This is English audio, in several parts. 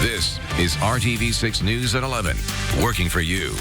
This is RTV6 News at 11, working for you.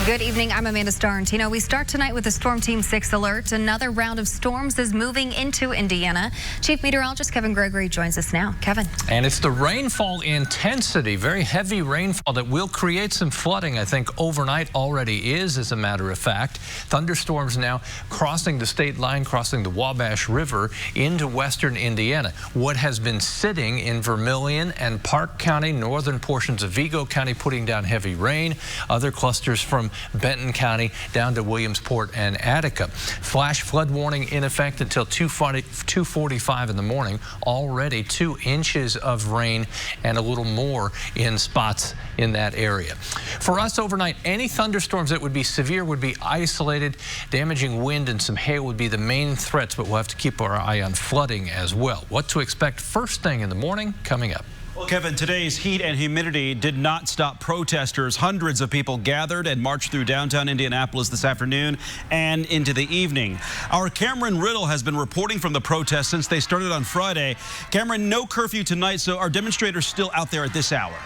Good evening. I'm Amanda Starrentino. We start tonight with a Storm Team 6 alert. Another round of storms is moving into Indiana. Chief Meteorologist Kevin Gregory joins us now. Kevin. And it's the rainfall intensity, very heavy rainfall that will create some flooding, I think, overnight already is, as a matter of fact. Thunderstorms now crossing the state line, crossing the Wabash River into western Indiana. What has been sitting in Vermilion and Park County, northern portions of Vigo County, putting down heavy rain. Other clusters from Benton County down to Williamsport and Attica. Flash flood warning in effect until 2:45 in the morning. Already 2 inches of rain and a little more in spots in that area. For us overnight, any thunderstorms that would be severe would be isolated. Damaging wind and some hail would be the main threats, but we'll have to keep our eye on flooding as well. What to expect first thing in the morning coming up. Well, Kevin, today's heat and humidity did not stop protesters. Hundreds of people gathered and marched through downtown Indianapolis this afternoon and into the evening. Our Cameron Riddle has been reporting from the protests since they started on Friday. Cameron, no curfew tonight, so are demonstrators still out there at this hour?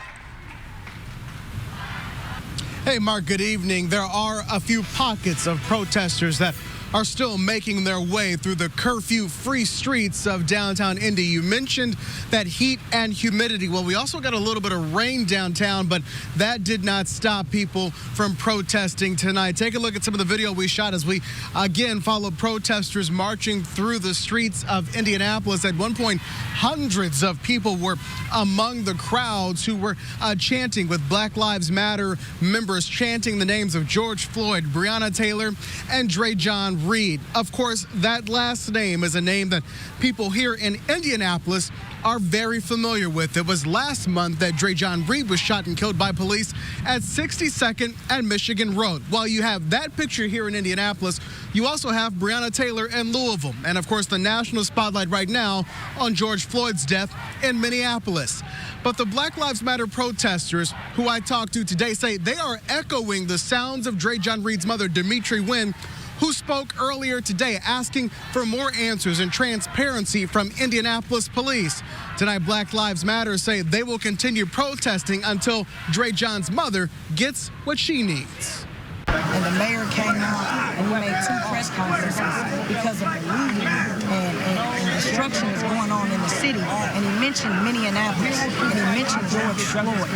Hey, Mark, good evening. There are a few pockets of protesters that are still making their way through the curfew-free streets of downtown Indy. You mentioned that heat and humidity. Well, we also got a little bit of rain downtown, but that did not stop people from protesting tonight. Take a look at some of the video we shot as we again followed protesters marching through the streets of Indianapolis. At one point, hundreds of people were among the crowds who were chanting, with Black Lives Matter members chanting the names of George Floyd, Breonna Taylor, and John Reed. Of course, that last name is a name that people here in Indianapolis are very familiar with. It was last month that John Reed was shot and killed by police at 62nd and Michigan Road. While you have that picture here in Indianapolis, you also have Breonna Taylor in Louisville. And of course, the national spotlight right now on George Floyd's death in Minneapolis. But the Black Lives Matter protesters who I talked to today say they are echoing the sounds of John Reed's mother, Demetri Wynn, who spoke earlier today asking for more answers and transparency from Indianapolis police. Tonight, Black Lives Matter say they will continue protesting until John's mother gets what she needs. And the mayor came out and he made 2 press conferences because of the looting and destruction that's going on in the city. And he mentioned Minneapolis and he mentioned George Floyd.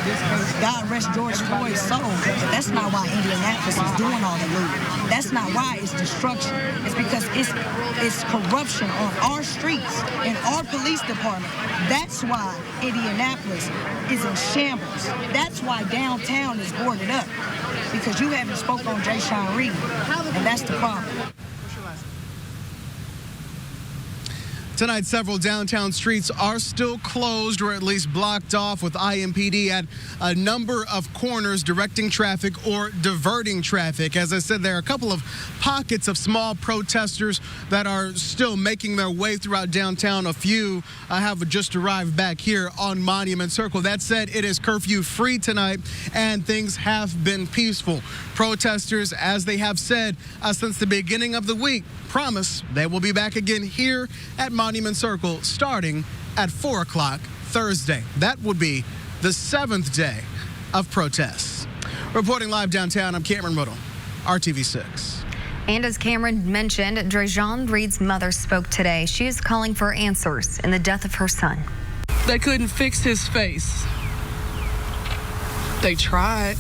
God rest George Floyd's soul, but that's not why Indianapolis is doing all the looting. That's not why it's destruction. It's because it's corruption on our streets, in our police department. That's why Indianapolis is in shambles. That's why downtown is boarded up, because you haven't spoken on John Reed, and that's the problem. Tonight, several downtown streets are still closed or at least blocked off, with IMPD at a number of corners directing traffic or diverting traffic. As I said, there are a couple of pockets of small protesters that are still making their way throughout downtown. A few have just arrived back here on Monument Circle. That said, it is curfew-free tonight, and things have been peaceful. Protesters, as they have said since the beginning of the week, promise they will be back again here at Monument Circle starting at 4 o'clock Thursday. That would be the 7th day of protests. Reporting live downtown, I'm Cameron Riddle, RTV6. And as Cameron mentioned, John Reed's mother spoke today. She is calling for answers in the death of her son. They couldn't fix his face. They tried.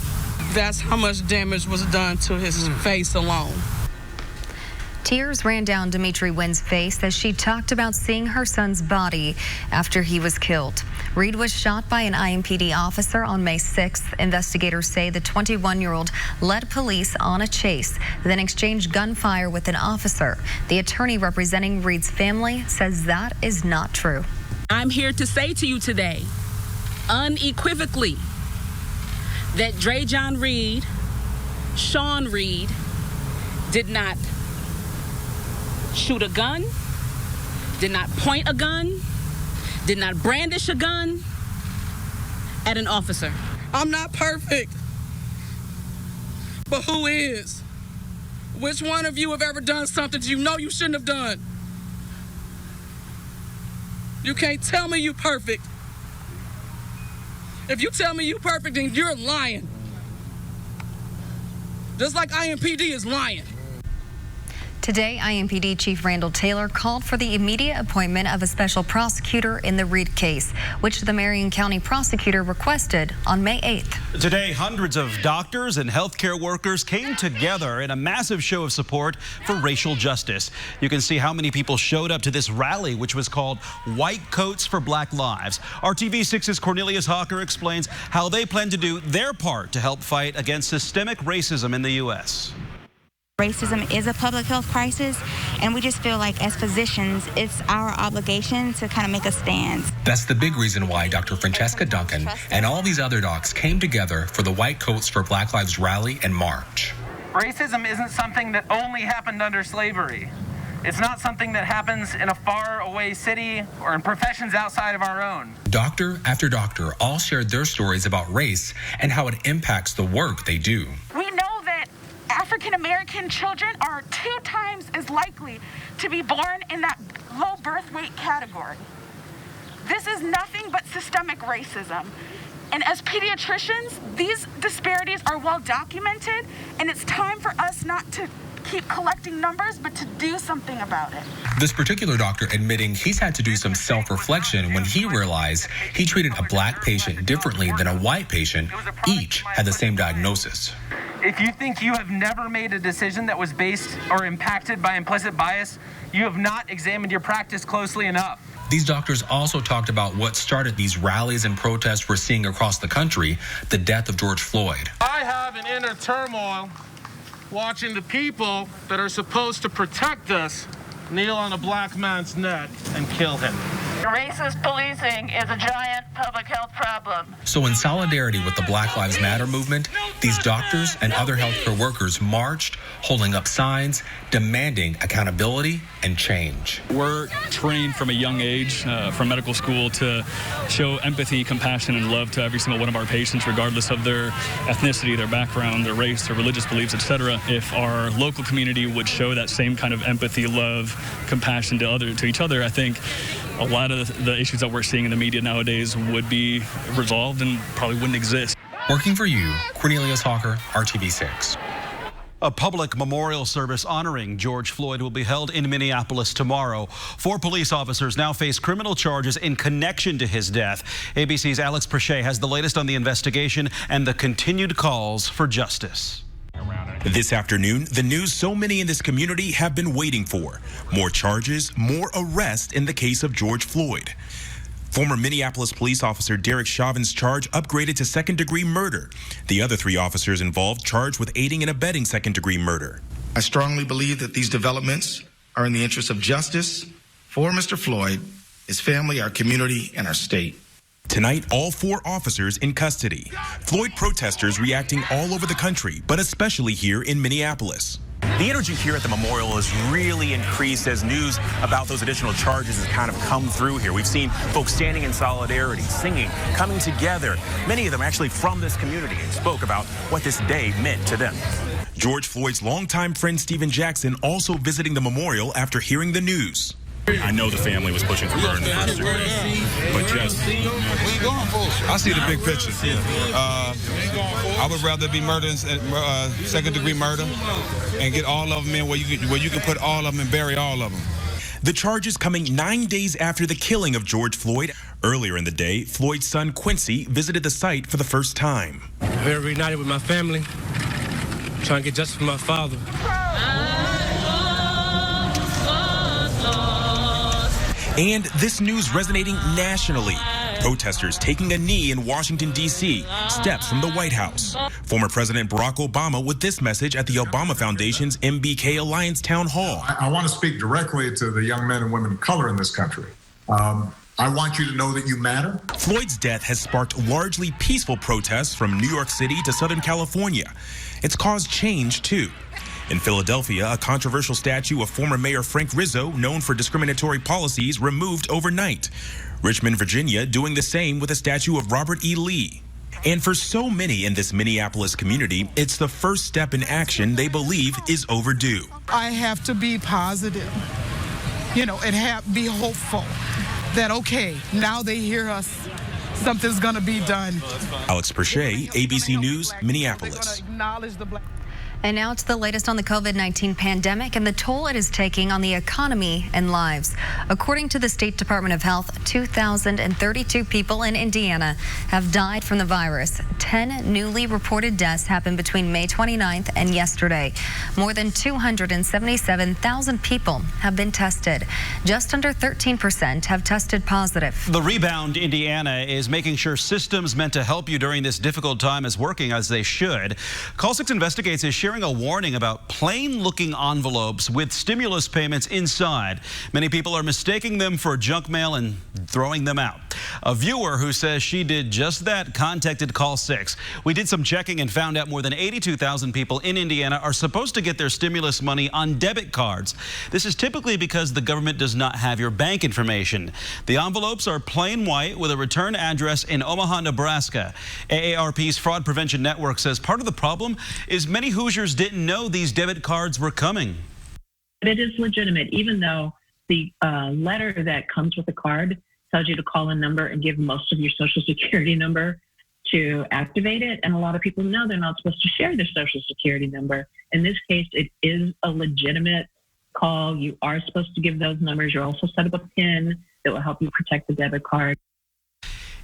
That's how much damage was done to his face alone. Tears ran down Demetri Wynn's face as she talked about seeing her son's body after he was killed. Reed was shot by an IMPD officer on May 6th. Investigators say the 21-year-old led police on a chase, then exchanged gunfire with an officer. The attorney representing Reed's family says that is not true. I'm here to say to you today, unequivocally, that John Reed, Sean Reed, did not shoot a gun, did not point a gun, did not brandish a gun at an officer. I'm not perfect, but who is? Which one of you have ever done something you know you shouldn't have done? You can't tell me you perfect. If you tell me you perfect, then you're lying. Just like IMPD is lying. Today, IMPD Chief Randall Taylor called for the immediate appointment of a special prosecutor in the Reed case, which the Marion County prosecutor requested on May 8th. Today, hundreds of doctors and healthcare workers came together in a massive show of support for racial justice. You can see how many people showed up to this rally, which was called White Coats for Black Lives. RTV6's Cornelius Hawker explains how they plan to do their part to help fight against systemic racism in the U.S. Racism is a public health crisis, and we just feel like as physicians, it's our obligation to kind of make a stand. That's the big reason why Dr. Francesca Duncan and all these other docs came together for the White Coats for Black Lives rally and march. Racism isn't something that only happened under slavery. It's not something that happens in a far-away city or in professions outside of our own. Doctor after doctor all shared their stories about race and how it impacts the work they do. We know that African American children are 2 times as likely to be born in that low birth weight category. This is nothing but systemic racism. And as pediatricians, these disparities are well documented, and it's time for us not to keep collecting numbers, but to do something about it. This particular doctor admitting he's had to do some self-reflection when he realized he treated a black patient differently than a white patient. Each had the same diagnosis. If you think you have never made a decision that was based or impacted by implicit bias, you have not examined your practice closely enough. These doctors also talked about what started these rallies and protests we're seeing across the country, the death of George Floyd. I have an inner turmoil watching the people that are supposed to protect us kneel on a black man's neck and kill him. Racist policing is a giant public health problem. So in solidarity with the Black Lives Matter movement, these doctors and other healthcare workers marched, holding up signs, demanding accountability and change. We're trained from a young age, from medical school, to show empathy, compassion, and love to every single one of our patients, regardless of their ethnicity, their background, their race, their religious beliefs, etc. If our local community would show that same kind of empathy, love, compassion to each other, I think a lot of the issues that we're seeing in the media nowadays would be resolved and probably wouldn't exist. Working for you, Cornelius Hawker, RTV6. A public memorial service honoring George Floyd will be held in Minneapolis tomorrow. 4 police officers now face criminal charges in connection to his death. ABC's Alex Prochet has the latest on the investigation and the continued calls for justice. This afternoon, the news so many in this community have been waiting for. More charges, more arrests in the case of George Floyd. Former Minneapolis police officer Derek Chauvin's charge upgraded to second-degree murder. The other 3 officers involved charged with aiding and abetting second-degree murder. I strongly believe that these developments are in the interest of justice for Mr. Floyd, his family, our community, and our state. Tonight, all 4 officers in custody. Floyd protesters reacting all over the country, but especially here in Minneapolis. The energy here at the memorial has really increased as news about those additional charges has kind of come through here. We've seen folks standing in solidarity, singing, coming together. Many of them actually from this community and spoke about what this day meant to them. George Floyd's longtime friend Stephen Jackson also visiting the memorial after hearing the news. I know the family was pushing for murder in the first degree, but just... I see the big picture. I would rather be murdered, second-degree murder, and get all of them in where you can put all of them and bury all of them. The charges coming 9 days after the killing of George Floyd. Earlier in the day, Floyd's son Quincy visited the site for the first time. I'm very reunited with my family, trying to get justice for my father. And this news resonating nationally. Protesters taking a knee in Washington, D.C., steps from the White House. Former President Barack Obama with this message at the Obama Foundation's MBK Alliance Town Hall. I want to speak directly to the young men and women of color in this country. I want you to know that you matter. Floyd's death has sparked largely peaceful protests from New York City to Southern California. It's caused change, too. In Philadelphia, a controversial statue of former Mayor Frank Rizzo, known for discriminatory policies, removed overnight. Richmond, Virginia, doing the same with a statue of Robert E. Lee. And for so many in this Minneapolis community, it's the first step in action they believe is overdue. I have to be positive, and be hopeful. that, okay, now they hear us. Something's going to be done. Alex Perche, ABC News, Minneapolis. And now to the latest on the COVID-19 pandemic and the toll it is taking on the economy and lives. According to the State Department of Health, 2,032 people in Indiana have died from the virus. 10 newly reported deaths happened between May 29th and yesterday. More than 277,000 people have been tested. Just under 13% have tested positive. The Rebound Indiana is making sure systems meant to help you during this difficult time is working as they should. Call 6 Investigates is sharing a warning about plain-looking envelopes with stimulus payments inside. Many people are mistaking them for junk mail and throwing them out. A viewer who says she did just that contacted Call 6. We did some checking and found out more than 82,000 people in Indiana are supposed to get their stimulus money on debit cards. This is typically because the government does not have your bank information. The envelopes are plain white with a return address in Omaha, Nebraska. AARP's Fraud Prevention Network says part of the problem is many Hoosiers didn't know these debit cards were coming. It is legitimate, even though the letter that comes with the card tells you to call a number and give most of your social security number to activate it. And a lot of people know they're not supposed to share their social security number. In this case, it is a legitimate call. You are supposed to give those numbers. You're also set up a PIN that will help you protect the debit card.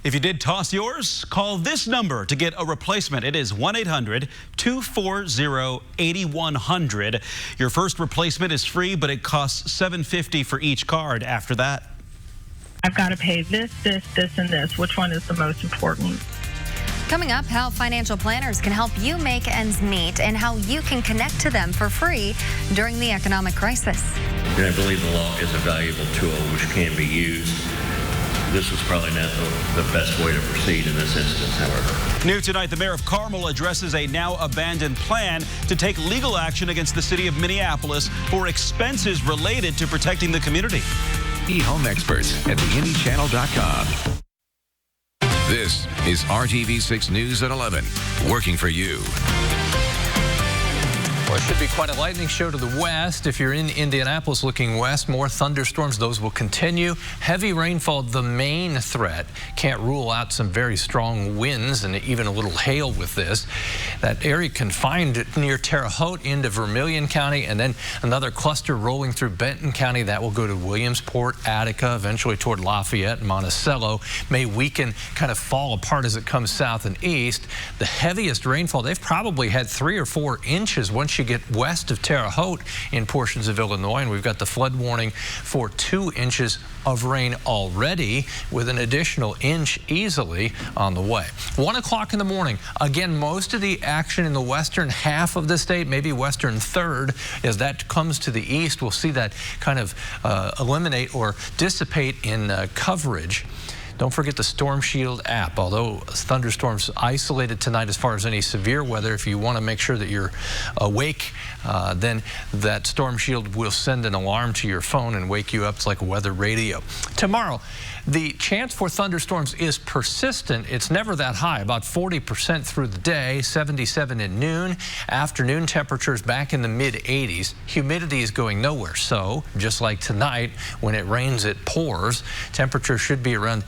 If you did toss yours, call this number to get a replacement. It is 1-800-240-8100. Your first replacement is free, but it costs $7.50 for each card after that. I've got to pay this, and this. Which one is the most important? Coming up, how financial planners can help you make ends meet and how you can connect to them for free during the economic crisis. And I believe the law is a valuable tool which can be used. This was probably not the best way to proceed in this instance, however. New tonight, the mayor of Carmel addresses a now abandoned plan to take legal action against the city of Minneapolis for expenses related to protecting the community. E-home experts at theindychannel.com. This is RTV6 News at 11, working for you. Well, it should be quite a lightning show to the west. If you're in Indianapolis looking west, more thunderstorms. Those will continue. Heavy rainfall, the main threat. Can't rule out some very strong winds and even a little hail with this. That area confined near Terre Haute into Vermilion County, and then another cluster rolling through Benton County. That will go to Williamsport, Attica, eventually toward Lafayette and Monticello. May weaken, kind of fall apart as it comes south and east. The heaviest rainfall, they've probably had 3 or 4 inches once you get west of Terre Haute in portions of Illinois, and we've got the flood warning for 2 inches of rain already, with an additional inch easily on the way. 1 o'clock in the morning, again, most of the action in the western half of the state, maybe western third. As that comes to the east, we'll see that kind of eliminate or dissipate in coverage. Don't forget the Storm Shield app. Although thunderstorms isolated tonight as far as any severe weather, if you want to make sure that you're awake, then that Storm Shield will send an alarm to your phone and wake you up. It's like a weather radio. Tomorrow, the chance for thunderstorms is persistent. It's never that high, about 40% through the day, 77 at noon. Afternoon temperatures back in the mid-80s. Humidity is going nowhere. So, just like tonight, when it rains, it pours. Temperatures should be around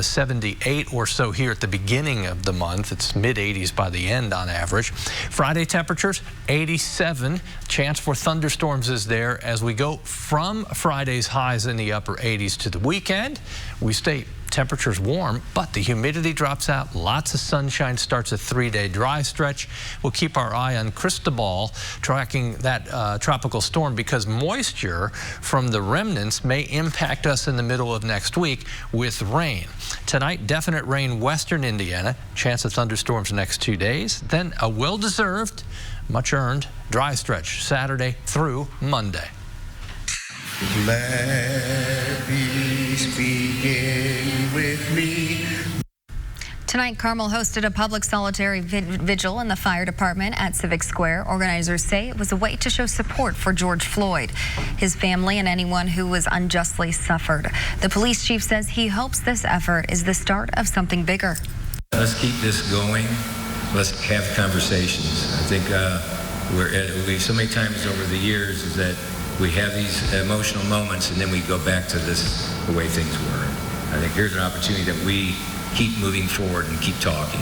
78 or so here at the beginning of the month. It's mid-80s by the end on average. Friday temperatures, 87. Chance for thunderstorms is there as we go from Friday's highs in the upper 80s to the weekend. We stay temperatures warm, but the humidity drops out. Lots of sunshine. Starts a 3-day dry stretch. We'll keep our eye on Cristobal, tracking that tropical storm, because moisture from the remnants may impact us in the middle of next week with rain. Tonight, definite rain western Indiana. Chance of thunderstorms next 2 days. Then a well-deserved, much-earned dry stretch Saturday through Monday. Let peace begin with me. Tonight, Carmel hosted a public solitary vigil in the fire department at Civic Square. Organizers say it was a way to show support for George Floyd, his family, and anyone who was unjustly suffered. The police chief says he hopes this effort is the start of something bigger. Let's keep this going. Let's have conversations. I think we've so many times over the years is that we have these emotional moments, and then we go back to this, the way things were. I think here's an opportunity that we keep moving forward and keep talking.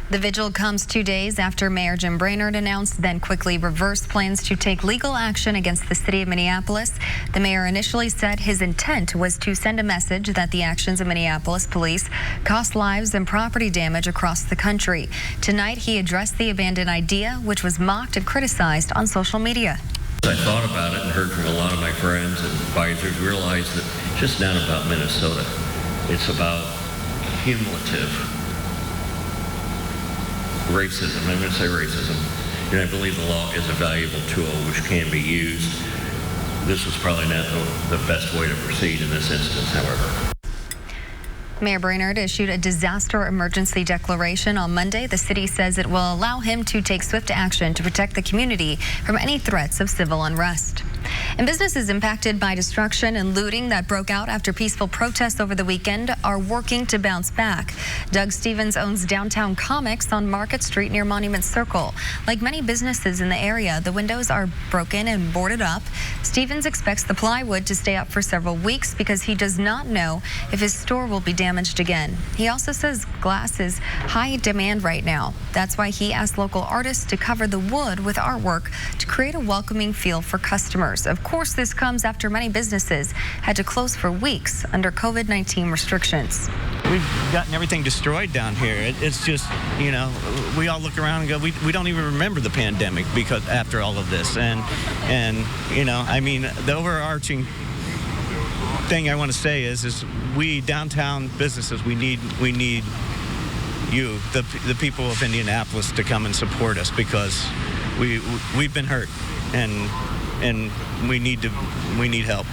The vigil comes 2 days after Mayor Jim Brainerd announced, then quickly reversed plans to take legal action against the city of Minneapolis. The mayor initially said his intent was to send a message that the actions of Minneapolis police cost lives and property damage across the country. Tonight, he addressed the abandoned idea, which was mocked and criticized on social media. I thought about it and heard from a lot of my friends and advisors, realized that it's just not about Minnesota. It's about cumulative racism. I'm going to say racism. And I believe the law is a valuable tool which can be used. This was probably not the best way to proceed in this instance, however. Mayor Brainerd issued a disaster emergency declaration on Monday. The city says it will allow him to take swift action to protect the community from any threats of civil unrest. And businesses impacted by destruction and looting that broke out after peaceful protests over the weekend are working to bounce back. Doug Stevens owns Downtown Comics on Market Street near Monument Circle. Like many businesses in the area, the windows are broken and boarded up. Stevens expects the plywood to stay up for several weeks because he does not know if his store will be damaged again. He also says glass is high demand right now. That's why he asked local artists to cover the wood with artwork to create a welcoming feel for customers. Of course, this comes after many businesses had to close for weeks under COVID-19 restrictions. We've gotten everything destroyed down here. It's just, you know, we all look around and go, we don't even remember the pandemic because after all of this. And you know, I mean, the overarching thing I want to say is we downtown businesses, we need you, the people of Indianapolis, to come and support us because we've been hurt and we need help.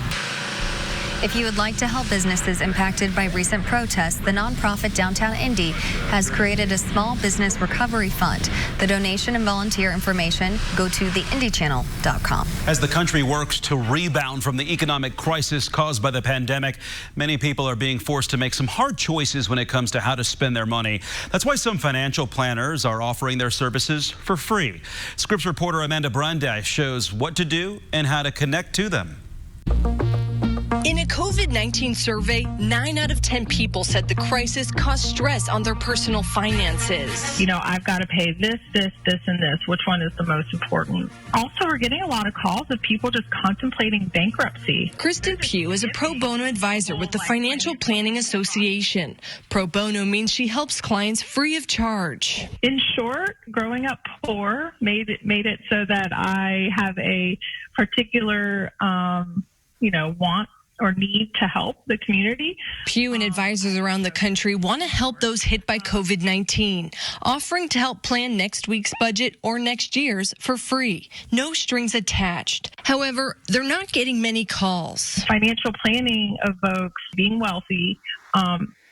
If you would like to help businesses impacted by recent protests, the nonprofit Downtown Indy has created a small business recovery fund. The donation and volunteer information go to theindychannel.com. As the country works to rebound from the economic crisis caused by the pandemic, many people are being forced to make some hard choices when it comes to how to spend their money. That's why some financial planners are offering their services for free. Scripps reporter Amanda Brandeis shows what to do and how to connect to them. In a COVID-19 survey, 9 out of 10 people said the crisis caused stress on their personal finances. You know, I've got to pay this, and this. Which one is the most important? Also, we're getting a lot of calls of people just contemplating bankruptcy. Kristen Pugh is a pro bono advisor with the Financial Planning Association. Pro bono means she helps clients free of charge. In short, growing up poor made it so that I have a particular, want or need to help the community. Pugh and advisors around the country want to help those hit by COVID-19, offering to help plan next week's budget or next year's for free. No strings attached. However, they're not getting many calls. Financial planning evokes being wealthy,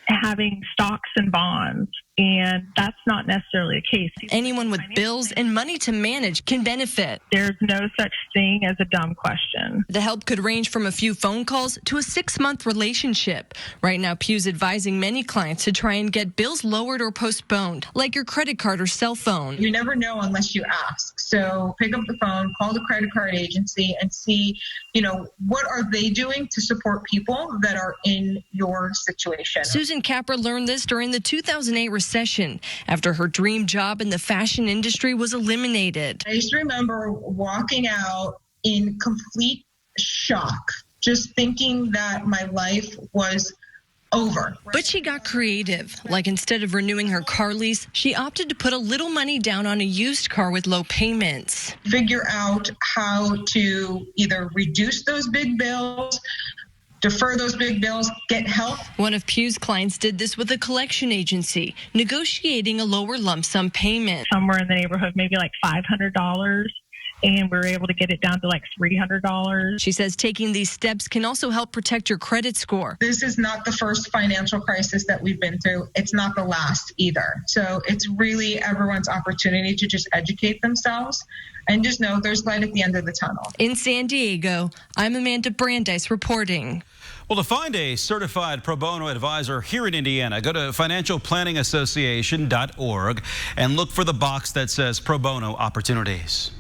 having stocks and bonds, and that's not necessarily the case. Anyone with bills and money to manage can benefit. There's no such thing as a dumb question. The help could range from a few phone calls to a 6-month relationship. Right now, Pew's advising many clients to try and get bills lowered or postponed, like your credit card or cell phone. You never know unless you ask. So pick up the phone, call the credit card agency, and see, what are they doing to support people that are in your situation. Susan Capra learned this during the 2008 recession after her dream job in the fashion industry was eliminated. I just remember walking out in complete shock, just thinking that my life was over. But she got creative. Like instead of renewing her car lease, she opted to put a little money down on a used car with low payments. Figure out how to either reduce those big bills, defer those big bills, get help. One of Pew's clients did this with a collection agency, negotiating a lower lump sum payment. Somewhere in the neighborhood, maybe like $500. And we were able to get it down to like $300. She says taking these steps can also help protect your credit score. This is not the first financial crisis that we've been through. It's not the last either. So it's really everyone's opportunity to just educate themselves and just know there's light at the end of the tunnel. In San Diego, I'm Amanda Brandeis reporting. Well, to find a certified pro bono advisor here in Indiana, go to financialplanningassociation.org and look for the box that says pro bono opportunities.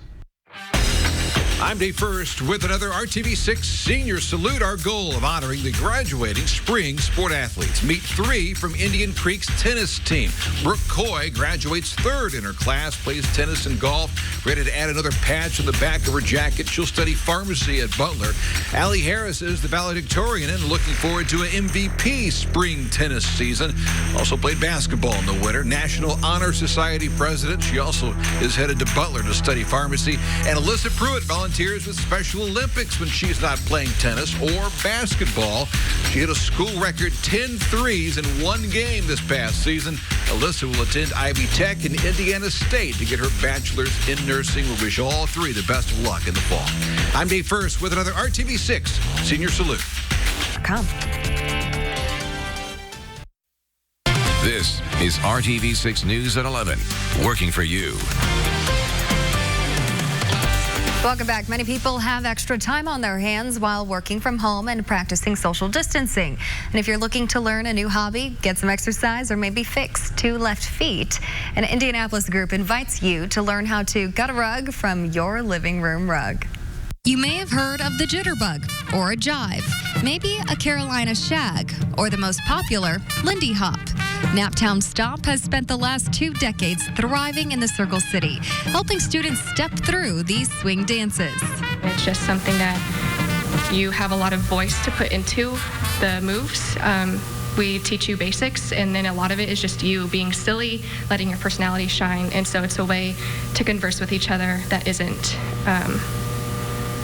I'm Dave First with another RTV6 Senior Salute. Our goal of honoring the graduating spring sport athletes. Meet 3 from Indian Creek's tennis team. Brooke Coy graduates 3rd in her class, plays tennis and golf. Ready to add another patch on the back of her jacket. She'll study pharmacy at Butler. Allie Harris is the valedictorian and looking forward to an MVP spring tennis season. Also played basketball in the winter. National Honor Society president. She also is headed to Butler to study pharmacy. And Alyssa Pruitt volunteers with Special Olympics when she's not playing tennis or basketball. She hit a school record 10 threes in one game this past season. Alyssa will attend Ivy Tech and Indiana State to get her bachelor's in nursing. We wish all 3 the best of luck in the fall. I'm Dave First with another RTV6 Senior Salute. Come. This is RTV6 News at 11, working for you. Welcome back. Many people have extra time on their hands while working from home and practicing social distancing. And if you're looking to learn a new hobby, get some exercise, or maybe fix 2 left feet, an Indianapolis group invites you to learn how to gut a rug from your living room rug. You may have heard of the jitterbug or a jive, maybe a Carolina shag, or the most popular, Lindy Hop. Naptown Stomp has spent the last 2 decades thriving in the Circle City, helping students step through these swing dances. It's just something that you have a lot of voice to put into the moves. We teach you basics, and then a lot of it is just you being silly, letting your personality shine, and so it's a way to converse with each other that isn't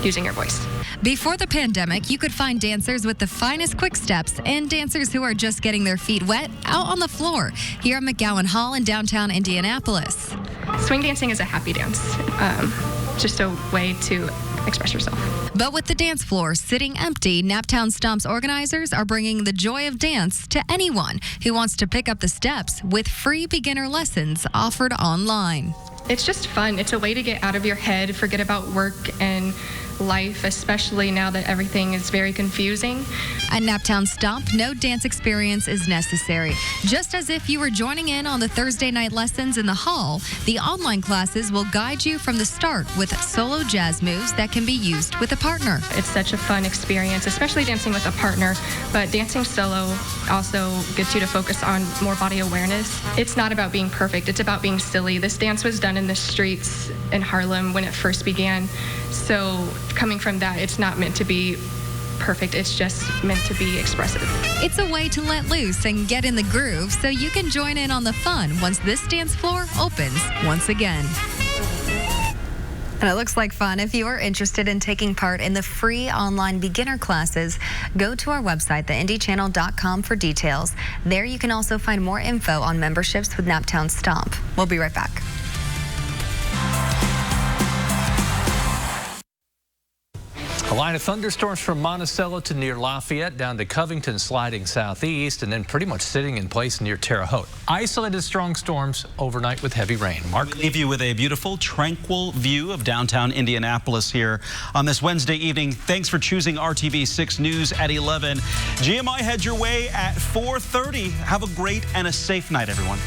using your voice. Before the pandemic, you could find dancers with the finest quick steps and dancers who are just getting their feet wet out on the floor here at McGowan Hall in downtown Indianapolis. Swing dancing is a happy dance, just a way to express yourself. But with the dance floor sitting empty, Naptown Stomp's organizers are bringing the joy of dance to anyone who wants to pick up the steps with free beginner lessons offered online. It's just fun. It's a way to get out of your head, forget about work and life, especially now that everything is very confusing. At Naptown Stomp, no dance experience is necessary. Just as if you were joining in on the Thursday night lessons in the hall, the online classes will guide you from the start with solo jazz moves that can be used with a partner. It's such a fun experience, especially dancing with a partner, but dancing solo also gets you to focus on more body awareness. It's not about being perfect, it's about being silly. This dance was done in the streets in Harlem when it first began. So coming from that, it's not meant to be perfect. It's just meant to be expressive. It's a way to let loose and get in the groove so you can join in on the fun once this dance floor opens once again. And it looks like fun. If you are interested in taking part in the free online beginner classes, go to our website, theindychannel.com, for details. There you can also find more info on memberships with Naptown Stomp. We'll be right back. A line of thunderstorms from Monticello to near Lafayette, down to Covington, sliding southeast, and then pretty much sitting in place near Terre Haute. Isolated strong storms overnight with heavy rain. Mark? We leave you with a beautiful, tranquil view of downtown Indianapolis here on this Wednesday evening. Thanks for choosing RTV6 News at 11. GMI heads your way at 4:30. Have a great and a safe night, everyone.